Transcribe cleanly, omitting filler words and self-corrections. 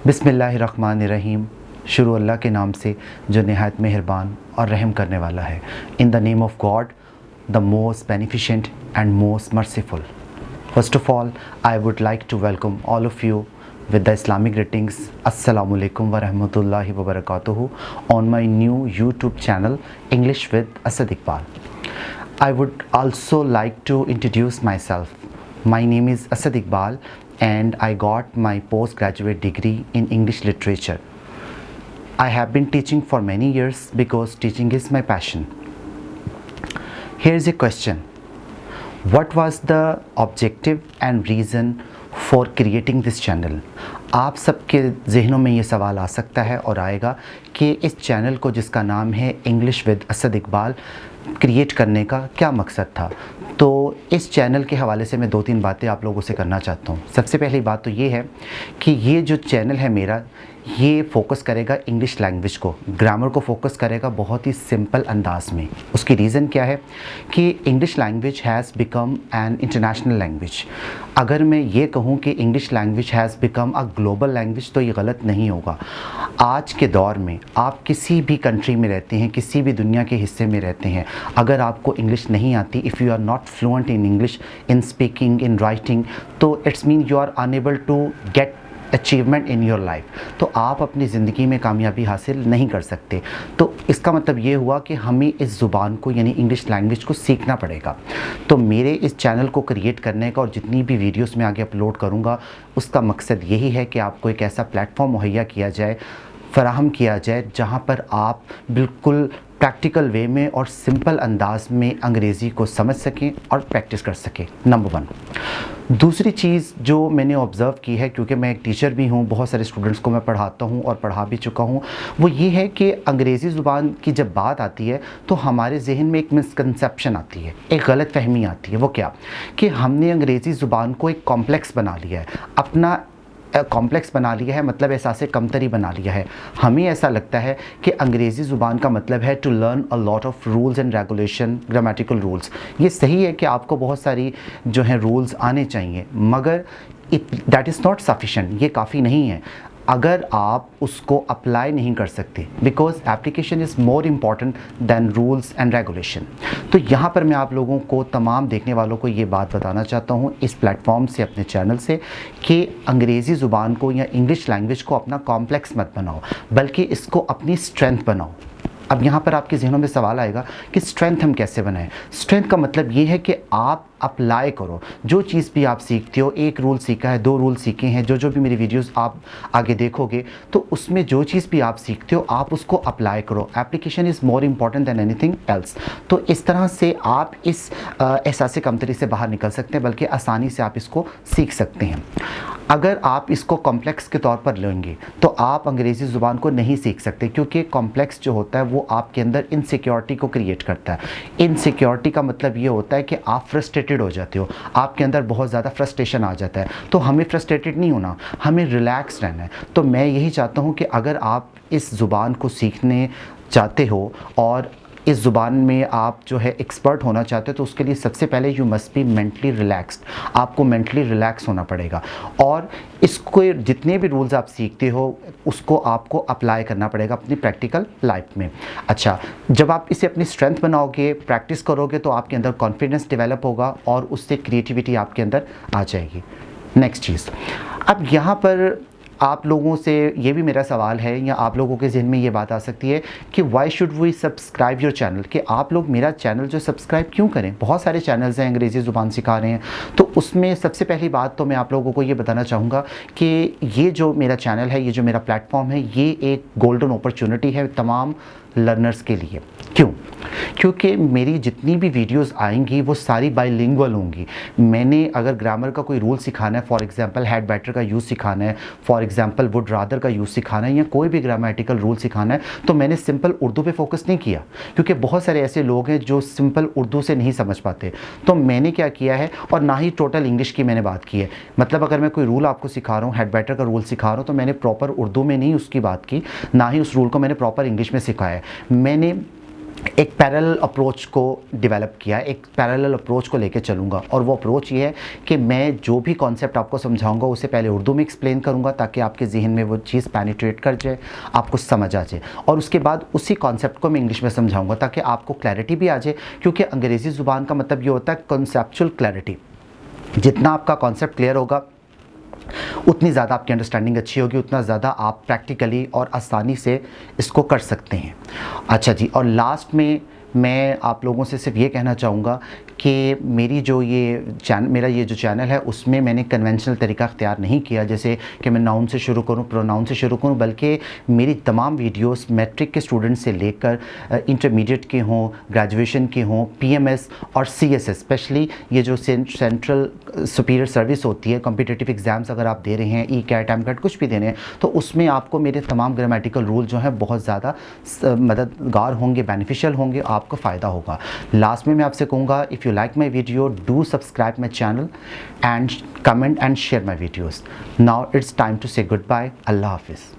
बिस्मिल्लाहिर्रहमानिर्रहीम। शुरू अल्लाह के नाम से जो नहायत मेहरबान और रहम करने वाला है। In the name of God, the most beneficent and most merciful. First of all, I would like to welcome all of you with the Islamic greetings. Assalamu alaikum wa rahmatullahi wa barakatuhu on my new YouTube channel English with Asad Iqbal. I would also like to introduce myself. My name is Asad Iqbal and I got my postgraduate degree in English literature. I have been teaching for many years because teaching is my passion. Here is a question. What was the objective and reason for creating this channel? आप सबके जहनों में ये सवाल आ सकता है और आएगा कि इस चैनल को, जिसका नाम है English with Asad Iqbal, create करने का क्या मकसद था। तो इस चैनल के हवाले से मैं 2-3 बातें आप लोगों से करना चाहता हूँ। सबसे पहली बात तो ये है कि ये जो चैनल है मेरा, ये फोकस करेगा इंग्लिश लैंग्वेज को, ग्रामर को फोकस करेगा बहुत ही सिंपल अंदाज में। उसकी रीज़न क्या है कि English language has become an international language. अगर मैं ये कहूँ कि English language has become a global language तो ये गलत नहीं होगा। आज के दौर में आप किसी भी कंट्री में रहते हैं, किसी भी दुनिया के हिस्से में रहते हैं, अगर आपको इंग्लिश नहीं आती, if you are not fluent in English, in speaking, in writing, तो it's mean you are unable to get achievement in your life. तो आप अपनी ज़िंदगी में कामयाबी हासिल नहीं कर सकते। तो इसका मतलब ये हुआ कि हमें इस ज़ुबान को, यानी इंग्लिश लैंग्वेज को सीखना पड़ेगा। तो मेरे इस चैनल को क्रिएट करने का और जितनी भी वीडियोस मैं आगे अपलोड करूँगा, उसका मकसद यही है कि आपको एक ऐसा प्लेटफॉर्म मुहैया किया जाए, फ़राहम किया जाए, जहाँ पर आप बिल्कुल प्रैक्टिकल वे में और सिंपल अंदाज में अंग्रेज़ी को समझ सकें और प्रैक्टिस कर सकें। नंबर 1। दूसरी चीज़ जो मैंने ऑब्ज़र्व की है, क्योंकि मैं एक टीचर भी हूँ, बहुत सारे स्टूडेंट्स को मैं पढ़ाता हूँ और पढ़ा भी चुका हूँ, वो ये है कि अंग्रेज़ी ज़ुबान की जब बात आती है तो हमारे जहन में एक मिसकंसेप्शन आती है, एक गलत फहमी आती है। वो क्या कि हमने अंग्रेज़ी ज़ुबान को एक कॉम्प्लेक्स बना लिया है, अपना कॉम्प्लेक्स बना लिया है, मतलब एहसास कमतरी बना लिया है। हमें ऐसा लगता है कि अंग्रेज़ी ज़ुबान का मतलब है to learn a lot of rules and regulation, grammatical rules. ये सही है कि आपको बहुत सारी जो हैं रूल्स आने चाहिए, मगर दैट इज़ नॉट सफिशेंट, ये काफ़ी नहीं है अगर आप उसको अप्लाई नहीं कर सकते, because application is more important than rules and regulation. तो यहाँ पर मैं आप लोगों को, तमाम देखने वालों को ये बात बताना चाहता हूँ इस प्लेटफॉर्म से, अपने चैनल से, कि अंग्रेज़ी ज़ुबान को या इंग्लिश लैंग्वेज को अपना कॉम्प्लेक्स मत बनाओ, बल्कि इसको अपनी स्ट्रेंथ बनाओ। अब यहाँ पर आपके जहनों में सवाल आएगा कि स्ट्रेंथ हम कैसे बनाएं। स्ट्रेंथ का मतलब ये है कि आप अप्लाई करो जो चीज़ भी आप सीखते हो। एक रूल सीखा है, 2 रूल सीखे हैं, जो भी मेरी वीडियोस आप आगे देखोगे तो उसमें जो चीज़ भी आप सीखते हो आप उसको अप्लाई करो। Application is more important than anything else. तो इस तरह से आप इस एहसास कमतरी से बाहर निकल सकते हैं, बल्कि आसानी से आप इसको सीख सकते हैं। अगर आप इसको कॉम्प्लेक्स के तौर पर लेंगे तो आप अंग्रेज़ी ज़ुबान को नहीं सीख सकते, क्योंकि कॉम्प्लेक्स जो होता है वो आपके अंदर इनसिक्योरिटी को क्रिएट करता है। इनसिक्योरिटी का मतलब ये होता है कि आप फ्रस्ट्रेटेड हो जाते हो, आपके अंदर बहुत ज़्यादा फ्रस्ट्रेशन आ जाता है। तो हमें फ्रस्ट्रेटेड नहीं होना, हमें रिलैक्स रहना है। तो मैं यही चाहता हूँ कि अगर आप इस ज़ुबान को सीखने चाहते हो और इस ज़ुबान में आप जो है एक्सपर्ट होना चाहते हो, तो उसके लिए सबसे पहले you must be mentally relaxed. आपको मेंटली रिलैक्स होना पड़ेगा और इसको, जितने भी रूल्स आप सीखते हो उसको आपको अप्लाई करना पड़ेगा अपनी प्रैक्टिकल लाइफ में। अच्छा, जब आप इसे अपनी स्ट्रेंथ बनाओगे, प्रैक्टिस करोगे, तो आपके अंदर कॉन्फिडेंस डेवलप होगा और उससे क्रिएटिविटी आपके अंदर आ जाएगी। नेक्स्ट चीज़, अब यहाँ पर आप लोगों से ये भी मेरा सवाल है, या आप लोगों के जहन में ये बात आ सकती है कि why should V subscribe your channel, कि आप लोग मेरा चैनल जो सब्सक्राइब क्यों करें। बहुत सारे चैनल्स हैं अंग्रेज़ी ज़ुबान सिखा रहे हैं, तो उसमें सबसे पहली बात तो मैं आप लोगों को ये बताना चाहूँगा कि ये जो मेरा चैनल है, ये जो मेरा प्लेटफॉर्म है, ये एक गोल्डन अपॉर्चुनिटी है तमाम लर्नर्स के लिए। क्यों? क्योंकि मेरी जितनी भी वीडियोस आएंगी वो सारी बाइलिंगुअल होंगी। मैंने अगर ग्रामर का कोई रूल सिखाना है, फॉर एग्जांपल हैड बेटर का यूज़ सिखाना है, फॉर एग्जांपल वुड रादर का यूज़ सिखाना है, या कोई भी ग्रामेटिकल रूल सिखाना है, तो मैंने सिंपल उर्दू पे फोकस नहीं किया, क्योंकि बहुत सारे ऐसे लोग हैं जो सिंपल उर्दू से नहीं समझ पाते। तो मैंने क्या किया है, और ना ही टोटल इंग्लिश की मैंने बात की है। मतलब अगर मैं कोई रूल आपको सिखा रहा हूँ, हैड बेटर का रूल सिखा रहा हूँ, तो मैंने प्रॉपर उर्दू में नहीं उसकी बात की, ना ही उस रूल को मैंने प्रॉपर इंग्लिश में सिखाया है। मैंने एक पैरेलल अप्रोच को डेवलप किया, एक पैरेलल अप्रोच को लेके चलूँगा। और वो अप्रोच ये है कि मैं जो भी कॉन्सेप्ट आपको समझाऊंगा उसे पहले उर्दू में एक्सप्लेन करूँगा ताकि आपके जहन में वो चीज़ पेनिट्रेट कर जाए, आपको समझ आ जाए, और उसके बाद उसी कॉन्सेप्ट को मैं इंग्लिश में समझाऊँगा ताकि आपको क्लैरिटी भी आ जाए, क्योंकि अंग्रेज़ी ज़ुबान का मतलब ये होता है कॉन्सेप्चुअल क्लैरिटी। जितना आपका कॉन्सेप्ट क्लियर होगा उतनी ज़्यादा आपकी अंडरस्टैंडिंग अच्छी होगी, उतना ज़्यादा आप प्रैक्टिकली और आसानी से इसको कर सकते हैं। अच्छा जी, और लास्ट में मैं आप लोगों से सिर्फ ये कहना चाहूँगा कि मेरा ये जो चैनल है उसमें मैंने कन्वेंशनल तरीका अख्तियार नहीं किया, जैसे कि मैं नाउन से शुरू करूँ, प्रोनाउन से शुरू करूँ, बल्कि मेरी तमाम वीडियोस मैट्रिक के स्टूडेंट से लेकर इंटरमीडिएट के हों, ग्रेजुएशन के हों, पीएमएस और सीएसएस, स्पेशली ये जो सेंट्रल सुपीरियर सर्विस होती है, कॉम्पिटिटिव एग्ज़ाम्स अगर आप दे रहे हैं, ई कैट, एम कैट, कुछ भी दे रहे हैं, तो उसमें आपको मेरे तमाम ग्रामेटिकल रूल जो हैं बहुत ज़्यादा मददगार होंगे, बेनिफिशियल होंगे, आपको फ़ायदा होगा। लास्ट में मैं आपसे कहूँगा, if you like my video, do subscribe my channel and comment and share my videos. Now it's time to say goodbye. Allah Hafiz.